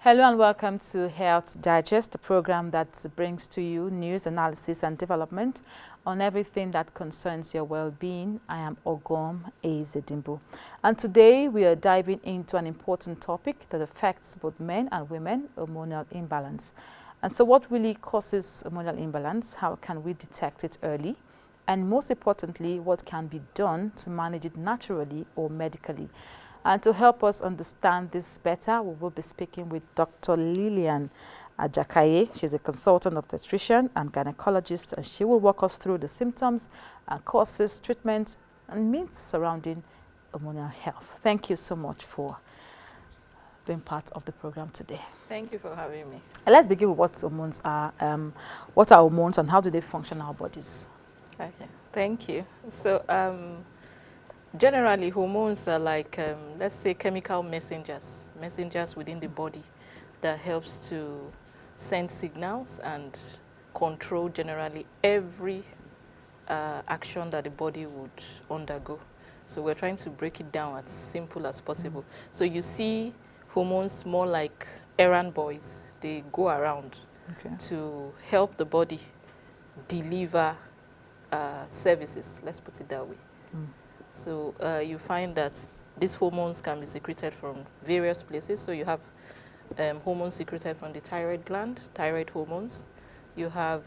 Hello and welcome to Health Digest, the program that brings to you news, analysis and development on everything that concerns your well-being. I am Ogom Ezedimbu. And today we are diving into an important topic that affects both men and women, hormonal imbalance. And so what really causes hormonal imbalance? How can we detect it early? And most importantly, what can be done to manage it naturally or medically? And to help us understand this better, we will be speaking with Dr. Lillian Ajakaye. She's a consultant obstetrician and gynecologist, and she will walk us through the symptoms, causes, treatment, and myths surrounding hormonal health. Thank you so much for being part of the program today. Thank you for having me. Let's begin with what hormones are. What are hormones and how do they function in our bodies? Okay, thank you. So, generally, hormones are like, let's say, chemical messengers within the body that helps to send signals and control generally every action that the body would undergo. So we're trying to break it down as simple as possible. So you see hormones more like errand boys. They go around to help the body deliver services, let's put it that way. So you find that these hormones can be secreted from various places. So you have hormones secreted from the thyroid gland, thyroid hormones. You have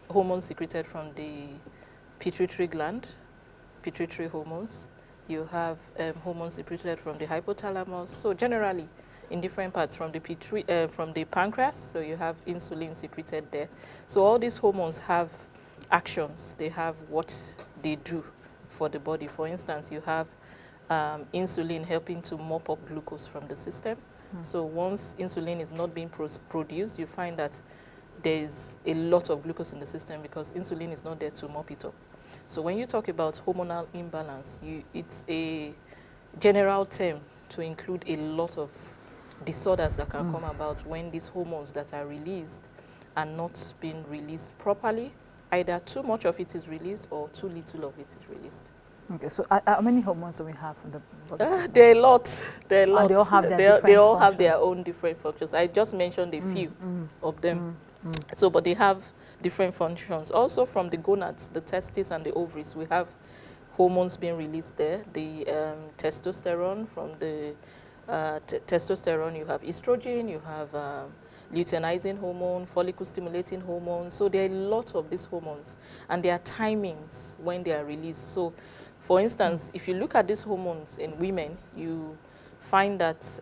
hormones secreted from the pituitary gland, pituitary hormones. You have hormones secreted from the hypothalamus. So generally, in different parts from the pancreas, so you have insulin secreted there. So all these hormones have actions. They have what they do for the body. For instance, you have insulin helping to mop up glucose from the system. So once insulin is not being produced, you find that there is a lot of glucose in the system because insulin is not there to mop it up. So when you talk about hormonal imbalance, it's a general term to include a lot of disorders that can come about when these hormones that are released are not being released properly. Either too much of it is released or too little of it is released. Okay, so how many hormones do we have in the body system? There are a lot. There are a lot. And they all have their different they all have functions. their own different functions. I just mentioned a few of them. So, but they have different functions. Also from the gonads, the testes and the ovaries, we have hormones being released there. The testosterone, from the testosterone, you have estrogen, you have luteinizing hormone, follicle stimulating hormones. So there are a lot of these hormones, and there are timings when they are released. So, for instance, if you look at these hormones in women, you find that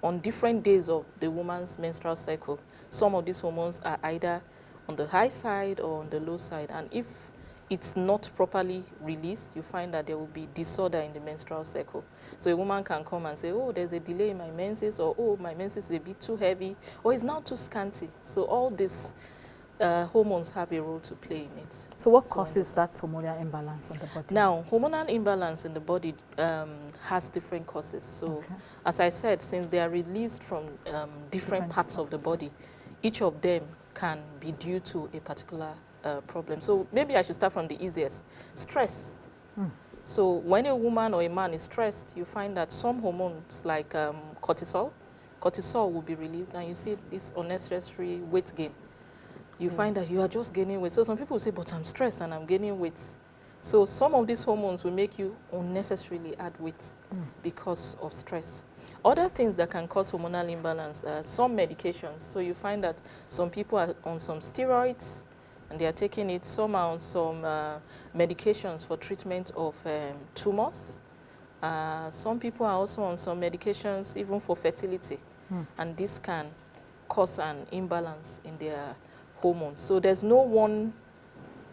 on different days of the woman's menstrual cycle, some of these hormones are either on the high side or on the low side. And if it's not properly released, you find that there will be disorder in the menstrual cycle. So a woman can come and say, oh, there's a delay in my menses, or oh, my menses is a bit too heavy, or it's now too scanty. So all these hormones have a role to play in it. So what causes that hormonal imbalance in the body? Now, hormonal imbalance in the body has different causes. So as I said, since they are released from different parts of the body, each of them can be due to a particular problem. So maybe I should start from the easiest. Stress. So when a woman or a man is stressed, you find that some hormones like cortisol will be released, and you see this unnecessary weight gain. You find that you are just gaining weight. So some people say, but I'm stressed and I'm gaining weight. So some of these hormones will make you unnecessarily add weight because of stress. Other things that can cause hormonal imbalance are some medications. So you find that some people are on some steroids and they are taking it. Some are on some medications for treatment of tumors. Some people are also on some medications even for fertility. And this can cause an imbalance in their hormones. So there's no one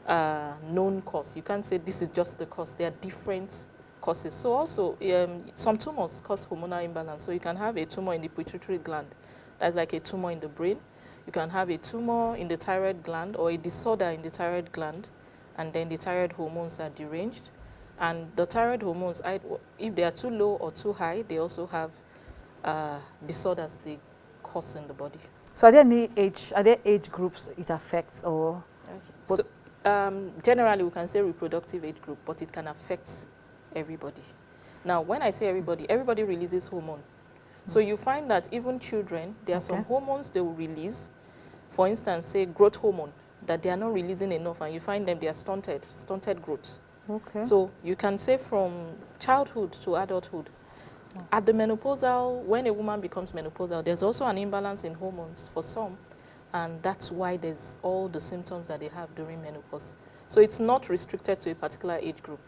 known cause. You can't say this is just the cause. There are different causes. So also some tumors cause hormonal imbalance. So you can have a tumor in the pituitary gland. That's like a tumor in the brain. You can have a tumor in the thyroid gland or a disorder in the thyroid gland, and then the thyroid hormones are deranged. And the thyroid hormones, if they are too low or too high, they also have disorders they cause in the body. So are there age groups it affects, or? So generally we can say reproductive age group, but it can affect everybody. Now when I say everybody, everybody releases hormone. So you find that even children, there are some hormones they will release. For instance, say growth hormone, that they are not releasing enough, and you find them, they are stunted growth. Okay. So you can say from childhood to adulthood. At the menopausal, when a woman becomes menopausal, there's also an imbalance in hormones for some, and that's why there's all the symptoms that they have during menopause. So it's not restricted to a particular age group.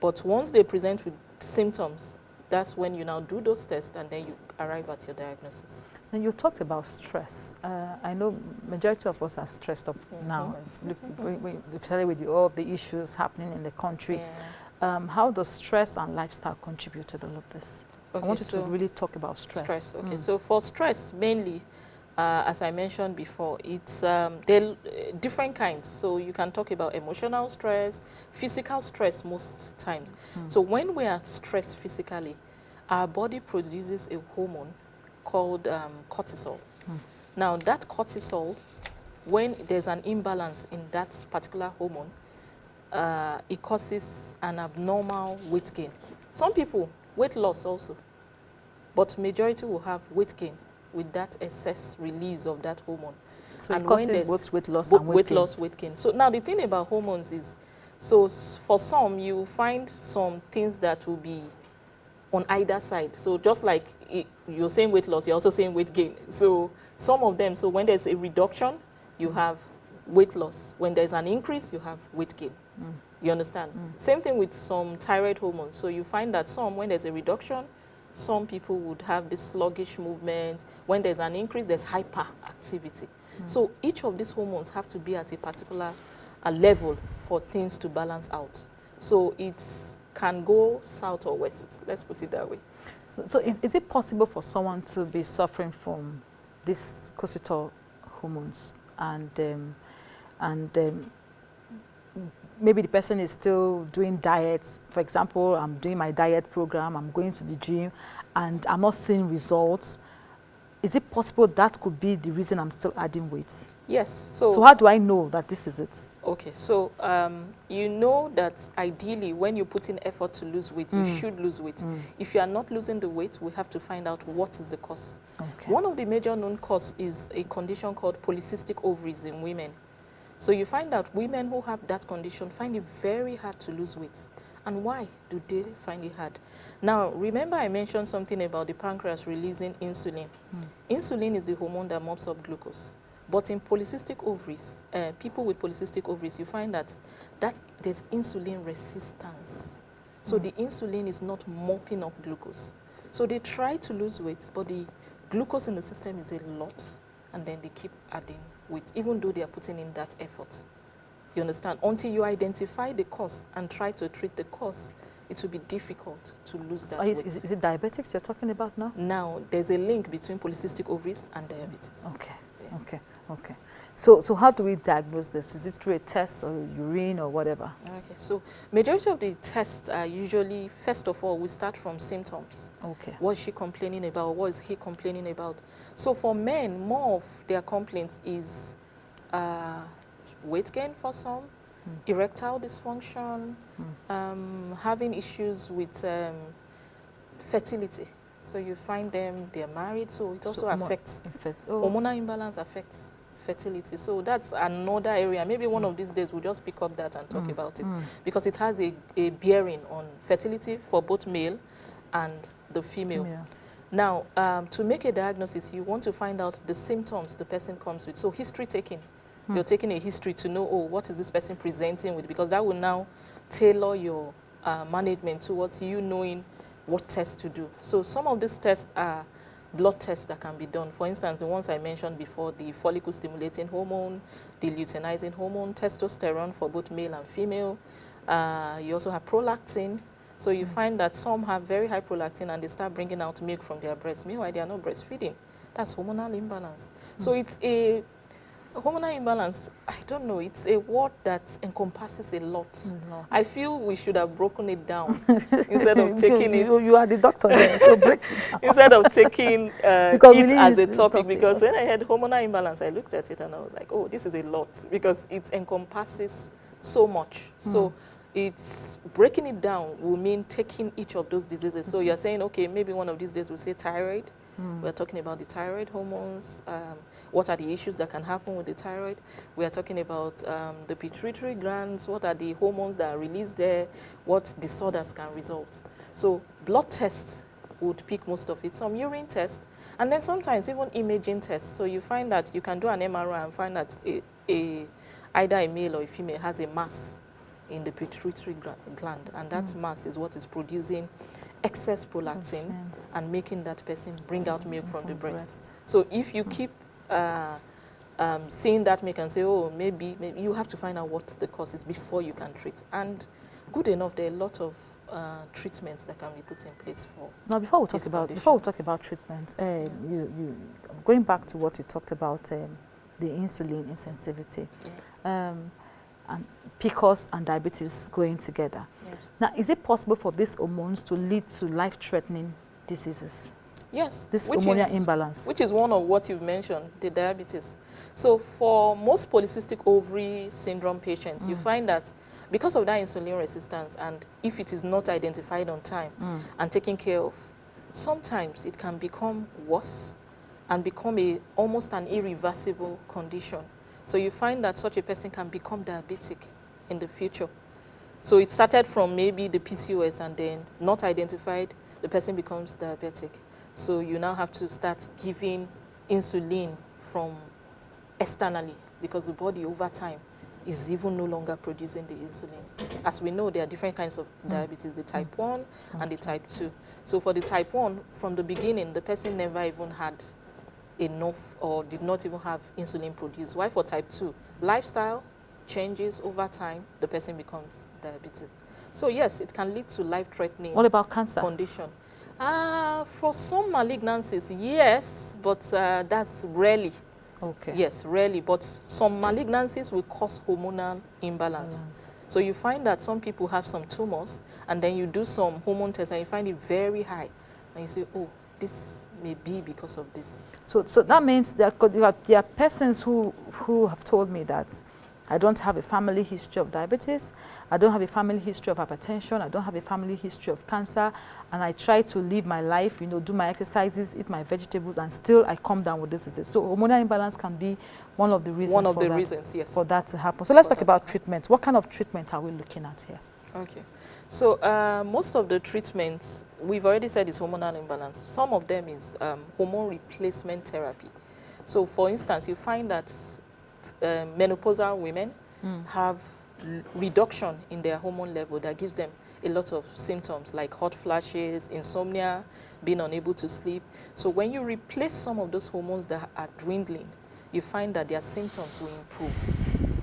But once they present with symptoms, that's when you now do those tests, and then you arrive at your diagnosis. And you talked about stress. I know majority of us are stressed up now, especially with all the issues happening in the country. Yeah. How does stress and lifestyle contribute to all of this? Okay, I wanted to really talk about stress. Okay, so for stress, mainly, as I mentioned before, it's there are different kinds. So you can talk about emotional stress, physical stress most times. So when we are stressed physically, our body produces a hormone called cortisol. Now that cortisol, when there's an imbalance in that particular hormone, it causes an abnormal weight gain. Some people, weight loss also, but majority will have weight gain with that excess release of that hormone. So and it causes when there's both weight loss and weight gain. Weight gain. So now the thing about hormones is, so for some, you find some things that will be on either side. So just like you're saying weight loss, you're also saying weight gain. So some of them, so when there's a reduction, you have weight loss. When there's an increase, you have weight gain. You understand? Same thing with some thyroid hormones. So you find that some, when there's a reduction, some people would have this sluggish movement. When there's an increase, there's hyperactivity. So each of these hormones have to be at a particular level for things to balance out. So it can go south or west. Let's put it that way. So is it possible for someone to be suffering from these cortisol hormones and maybe the person is still doing diets? For example, I'm doing my diet program, I'm going to the gym, and I'm not seeing results. Is it possible that could be the reason I'm still adding weight? Yes. So how do I know that this is it? Okay, so you know that ideally when you put in effort to lose weight, you should lose weight. If you are not losing the weight, we have to find out what is the cause. Okay. One of the major known causes is a condition called polycystic ovaries in women. So you find out women who have that condition find it very hard to lose weight. And why do they find it hard? Now, remember I mentioned something about the pancreas releasing insulin. Insulin is the hormone that mops up glucose. But in polycystic ovaries, people with polycystic ovaries, you find that there's insulin resistance. So the insulin is not mopping up glucose. So they try to lose weight, but the glucose in the system is a lot, and then they keep adding weight, even though they are putting in that effort. You understand? Until you identify the cause and try to treat the cause, it will be difficult to lose that weight. Is it diabetics you're talking about now? Now, there's a link between polycystic ovaries and diabetes. Okay, yes. Okay. So how do we diagnose this? Is it through a test or urine or whatever? Okay, so majority of the tests are usually, first of all, we start from symptoms. Okay. What is she complaining about? What is he complaining about? So for men, more of their complaints is weight gain for some, erectile dysfunction, having issues with fertility. So you find them, they're married, so it also affects, hormonal imbalance affects fertility. So that's another area. Maybe one of these days we'll just pick up that and talk about it, because it has a bearing on fertility for both male and the female. Now, to make a diagnosis, you want to find out the symptoms the person comes with. So history taking. You're taking a history to know, oh, what is this person presenting with? Because that will now tailor your management towards you knowing what tests to do. So some of these tests are blood tests that can be done. For instance, the ones I mentioned before, the follicle stimulating hormone, the luteinizing hormone, testosterone for both male and female. You also have prolactin. So you find that some have very high prolactin and they start bringing out milk from their breasts. Meanwhile, they are not breastfeeding. That's hormonal imbalance. So it's a hormonal imbalance, I don't know, it's a word that encompasses a lot. I feel we should have broken it down instead of taking it. You are the doctor there, so break it down. Instead of taking it as a topic, because when I had hormonal imbalance, I looked at it and I was like, oh, this is a lot, because it encompasses so much. So it's breaking it down will mean taking each of those diseases. So you're saying, okay, maybe one of these days we'll say thyroid, We are talking about the thyroid hormones, what are the issues that can happen with the thyroid. We are talking about the pituitary glands, what are the hormones that are released there, what disorders can result. So blood tests would pick most of it, some urine tests, and then sometimes even imaging tests. So you find that you can do an MRI and find that either a male or a female has a mass in the pituitary gland, and that mass is what is producing excess prolactin and making that person bring out milk from the breast. So if you keep seeing that milk and say, oh, maybe you have to find out what the cause is before you can treat. And good enough, there are a lot of treatments that can be put in place for. Now, before we talk about treatment, going back to what you talked about, the insulin insensitivity, and PCOS and diabetes going together. Yes. Now, is it possible for these hormones to lead to life-threatening diseases? Yes. This hormonal imbalance. Which is one of what you've mentioned, the diabetes. So for most polycystic ovary syndrome patients, you find that because of that insulin resistance, and if it is not identified on time and taken care of, sometimes it can become worse and become almost an irreversible condition. So you find that such a person can become diabetic in the future. So it started from maybe the PCOS, and then not identified, the person becomes diabetic. So you now have to start giving insulin from externally, because the body over time is even no longer producing the insulin. As we know, there are different kinds of diabetes, the type 1 and the type 2. So for the type 1, from the beginning, the person never even had enough or did not even have insulin produced. Why for type 2? Lifestyle changes over time, the person becomes diabetes. So yes, it can lead to life-threatening. What about cancer? Condition. For some malignancies, yes, but that's rarely. Okay. Yes, rarely, but some malignancies will cause hormonal imbalance. So you find that some people have some tumors, and then you do some hormone tests and you find it very high, and you say, oh, this may be because of this. So that means that there are persons who have told me that I don't have a family history of diabetes, I don't have a family history of hypertension, I don't have a family history of cancer, and I try to live my life, do my exercises, eat my vegetables, and still I come down with this disease. So hormonal imbalance can be one of the reasons. One of the reasons, yes. For that to happen. So let's talk about treatment. What kind of treatment are we looking at here? Okay. So most of the treatments, we've already said, is hormonal imbalance. Some of them is hormone replacement therapy. So for instance, you find that menopausal women have reduction in their hormone level that gives them a lot of symptoms like hot flashes, insomnia, being unable to sleep. So when you replace some of those hormones that are dwindling, you find that their symptoms will improve.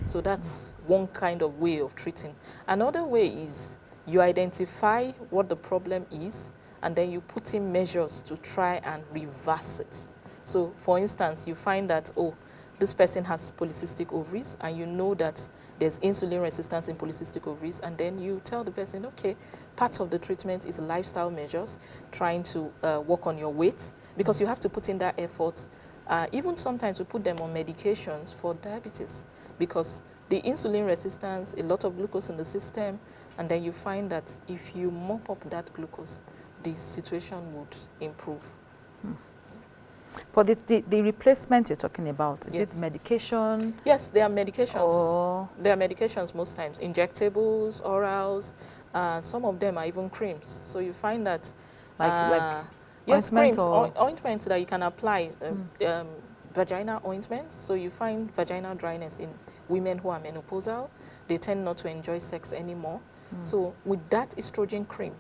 So that's one kind of way of treating. Another way is you identify what the problem is, and then you put in measures to try and reverse it. So for instance, you find that, oh, this person has polycystic ovaries, and you know that there's insulin resistance in polycystic ovaries, and then you tell the person, okay, part of the treatment is lifestyle measures, trying to work on your weight, because you have to put in that effort. Even sometimes we put them on medications for diabetes, because the insulin resistance, a lot of glucose in the system, and then you find that if you mop up that glucose, the situation would improve. But the replacement you're talking about, is Yes. it medication? Yes, there are medications. Or There are medications most times, injectables, orals, some of them are even creams. So you find that, yes, ointment creams, or ointments that you can apply, vaginal ointments. So you find vaginal dryness in women who are menopausal. They tend not to enjoy sex anymore. So with that estrogen cream,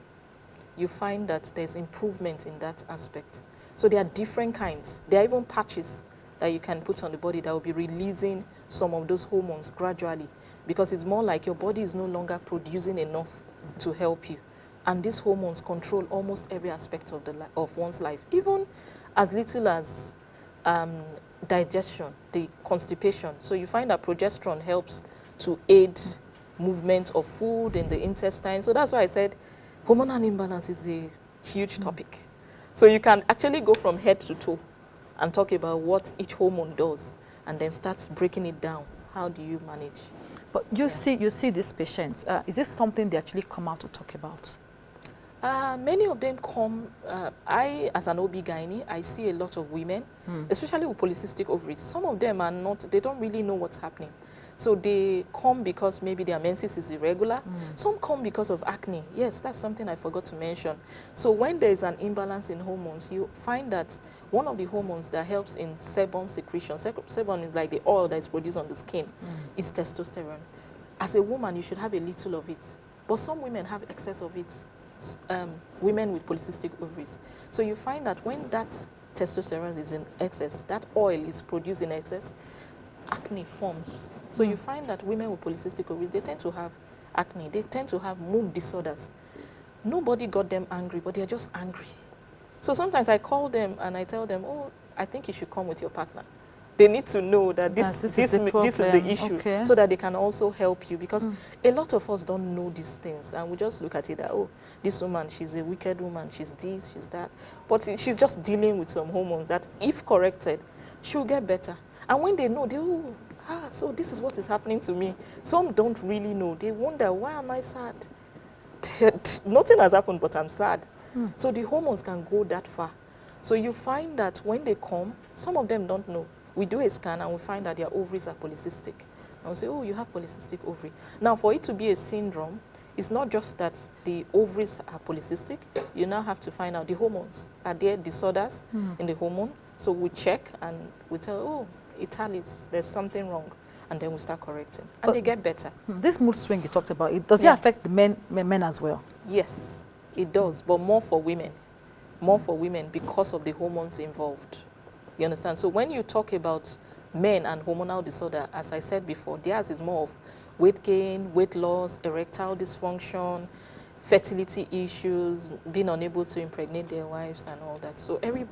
you find that there's improvement in that aspect. So there are different kinds. There are even patches that you can put on the body that will be releasing some of those hormones gradually, because it's more like your body is no longer producing enough to help you. And these hormones control almost every aspect of one's life, even as little as digestion, the constipation. So you find that progesterone helps to aid movement of food in the intestine. So that's why I said hormonal imbalance is a huge topic. So you can actually go from head to toe and talk about what each hormone does, and then start breaking it down. How do you manage? But you see these patients. Is this something they actually come out to talk about? Many of them come, I, as an OB-GYN, I see a lot of women, especially with polycystic ovaries. Some of them are not, they don't really know what's happening. So they come because maybe their menses is irregular. Some come because of acne. Yes, that's something I forgot to mention. So when there is an imbalance in hormones, you find that one of the hormones that helps in sebum secretion, sebum is like the oil that is produced on the skin, is testosterone. As a woman, you should have a little of it. But some women have excess of it. Women with polycystic ovaries. So you find that when that testosterone is in excess, that oil is produced in excess, acne forms. So you find that women with polycystic ovaries, they tend to have acne. They tend to have mood disorders. Nobody got them angry, but they're just angry. So sometimes I call them and I tell them, oh, I think you should come with your partner. They need to know that this is the issue, okay, so that they can also help you, because a lot of us don't know these things and we just look at it that, oh, this woman, she's a wicked woman, she's this, she's that. But she's just dealing with some hormones that, if corrected, she'll get better. And when they know, they, oh, so this is what is happening to me. Some don't really know. They wonder, why am I sad? Nothing has happened, but I'm sad. So the hormones can go that far. So you find that when they come, some of them don't know. We do a scan and we find that their ovaries are polycystic. And we say, oh, you have polycystic ovary. Now, for it to be a syndrome, it's not just that the ovaries are polycystic. You now have to find out the hormones. Are there disorders in the hormone? So we check and we tell, oh, it tallies, there's something wrong. And then we start correcting. And but they get better. This mood swing you talked about, does it affect the men as well? Yes, it does, but more for women. More for women because of the hormones involved. You understand? So when you talk about men and hormonal disorder, as I said before, theirs is more of weight gain, weight loss, erectile dysfunction, fertility issues, being unable to impregnate their wives and all that. So every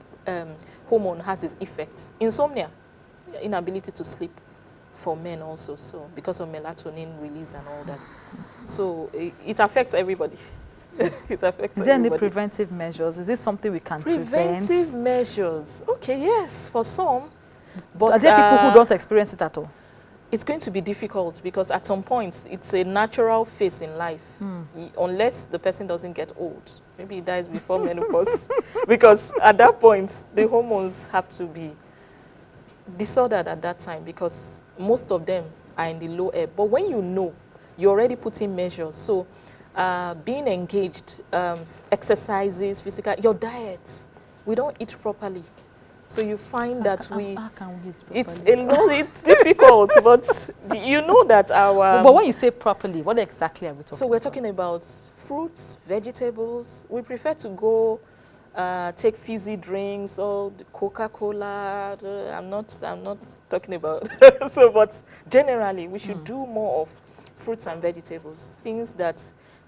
hormone has its effect. Insomnia, inability to sleep for men also, so because of melatonin release and all that. So it affects everybody. It affects Is there any preventive measures? Is this something we can prevent? Preventive measures. Okay, yes, for some. But are there people who don't experience it at all? It's going to be difficult because at some point it's a natural phase in life, unless the person doesn't get old. Maybe he dies before menopause, because at that point the hormones have to be disordered at that time, because most of them are in the low ebb. But when you know, you already put in measures. So being engaged, exercises, physical, your diet. We don't eat properly. So you find that it's difficult, but you know that our... but when you say properly, what exactly are we talking about? So we're talking about fruits, vegetables. We prefer to go take fizzy drinks or Coca-Cola. I'm not talking about... so, but generally, we should do more of fruits and vegetables, things that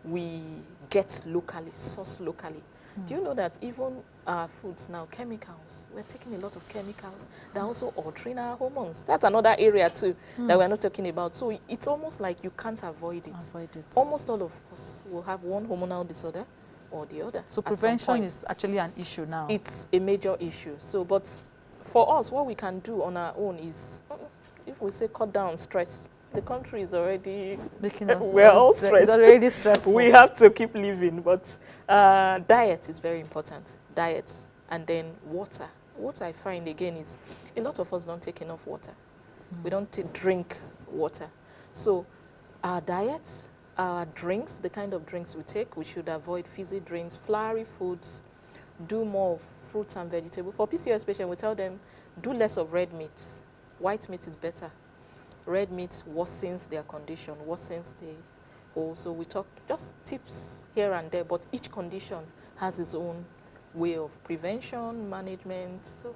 we get locally, sourced locally. Do you know that even our foods now, chemicals, we're taking a lot of chemicals that are also altering our hormones. That's another area too that we're not talking about. So it's almost like you can't avoid it. Almost all of us will have one hormonal disorder or the other. So prevention is actually an issue now. It's a major issue. So, but for us, what we can do on our own is, if we say cut down stress, the country is already, we're all stressed. It's already stressful. We have to keep living, but diet is very important. Diet, and then water. What I find again is a lot of us don't take enough water. We don't drink water. So our diet, our drinks, the kind of drinks we take, we should avoid fizzy drinks, floury foods, do more of fruits and vegetables. For PCOS patients, we tell them, do less of red meat. White meat is better. Red meat worsens their condition, worsens the whole. So we talk just tips here and there, but each condition has its own way of prevention, management. So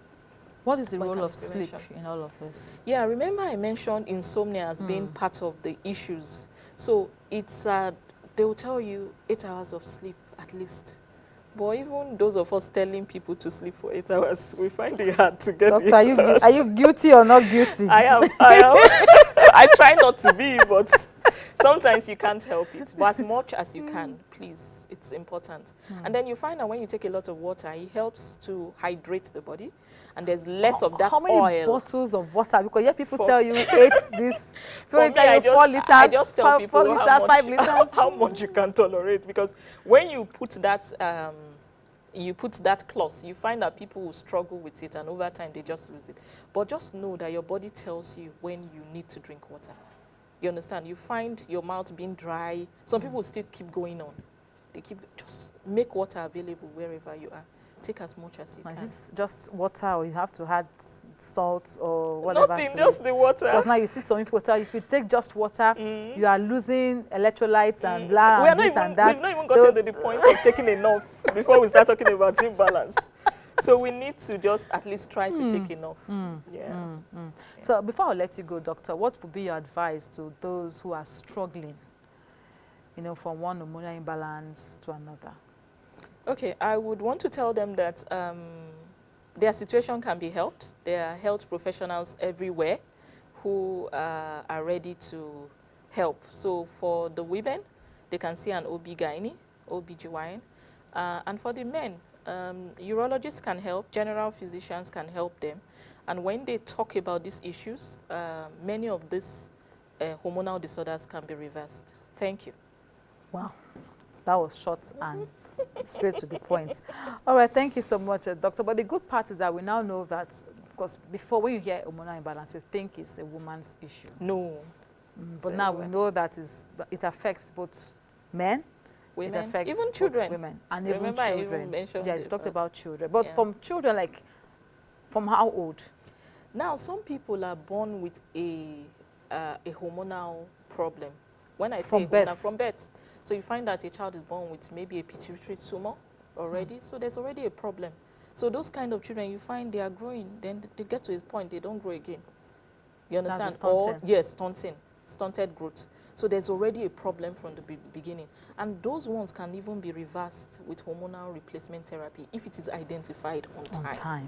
what is the role of sleep in all of this? Yeah, remember I mentioned insomnia as being part of the issues. So it's, they will tell you 8 hours of sleep at least. But even those of us telling people to sleep for 8 hours, we find it hard to get Doctor, are you guilty or not guilty? I am. I try not to be, but Sometimes you can't help it, but as much as you can, please, it's important. And then you find that when you take a lot of water, it helps to hydrate the body, and there's less of that How many oil. bottles of water? Because yeah, people For- tell you 8 this. For me, I 4 liters. I just tell 4 people liters, how 5 much, liters. how much you can tolerate, because when you put that clause, you find that people will struggle with it, and over time they just lose it. But just know that your body tells you when you need to drink water. You understand? You find your mouth being dry. Some people still keep going on. They keep, just make water available wherever you are. Take as much as you can. Is this just water, or you have to add salt or whatever? Nothing, just the water. Because now you see some people tell you, if you take just water, you are losing electrolytes and blah, and this and that. We've not even gotten to the point of taking enough before we start talking about imbalance. So we need to just at least try to take enough. Yeah. So before I let you go, doctor, what would be your advice to those who are struggling, you know, from one hormonal imbalance to another? Okay, I would want to tell them that their situation can be helped. There are health professionals everywhere who are ready to help. So for the women, they can see an OBGYN. And for the men, urologists can help, general physicians can help them. And when they talk about these issues, many of these hormonal disorders can be reversed. Thank you. Wow, that was short and straight to the point. All right, thank you so much, doctor. But the good part is that we now know that, because before when you hear hormonal imbalance, you think it's a woman's issue. No. But now we know that it affects both men, women, it affects even children. Women, and Remember, even children. I even mentioned you talked about children. But from children, like, from how old? Now, some people are born with a hormonal problem. When I say hormonal, from birth. So you find that a child is born with maybe a pituitary tumor already. So there's already a problem. So those kind of children, you find they are growing, then they get to a point they don't grow again. You understand? Or yes, stunted growth. So there's already a problem from the beginning. And those ones can even be reversed with hormonal replacement therapy if it is identified on time.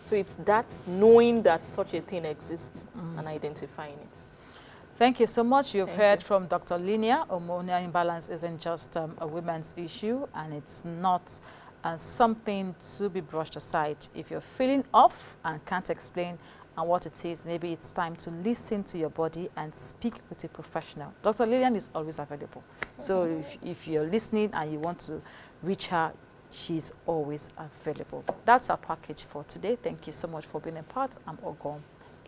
So it's that knowing that such a thing exists and identifying it. Thank you so much. You've heard from Dr. Linia. Hormonal imbalance isn't just a women's issue, and it's not something to be brushed aside. If you're feeling off and can't explain what it is, maybe it's time to listen to your body and speak with a professional. Dr. Lilian is always available. So if you're listening and you want to reach her, she's always available. That's our package for today. Thank you so much for being a part. I'm Ogom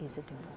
Ezedimbo.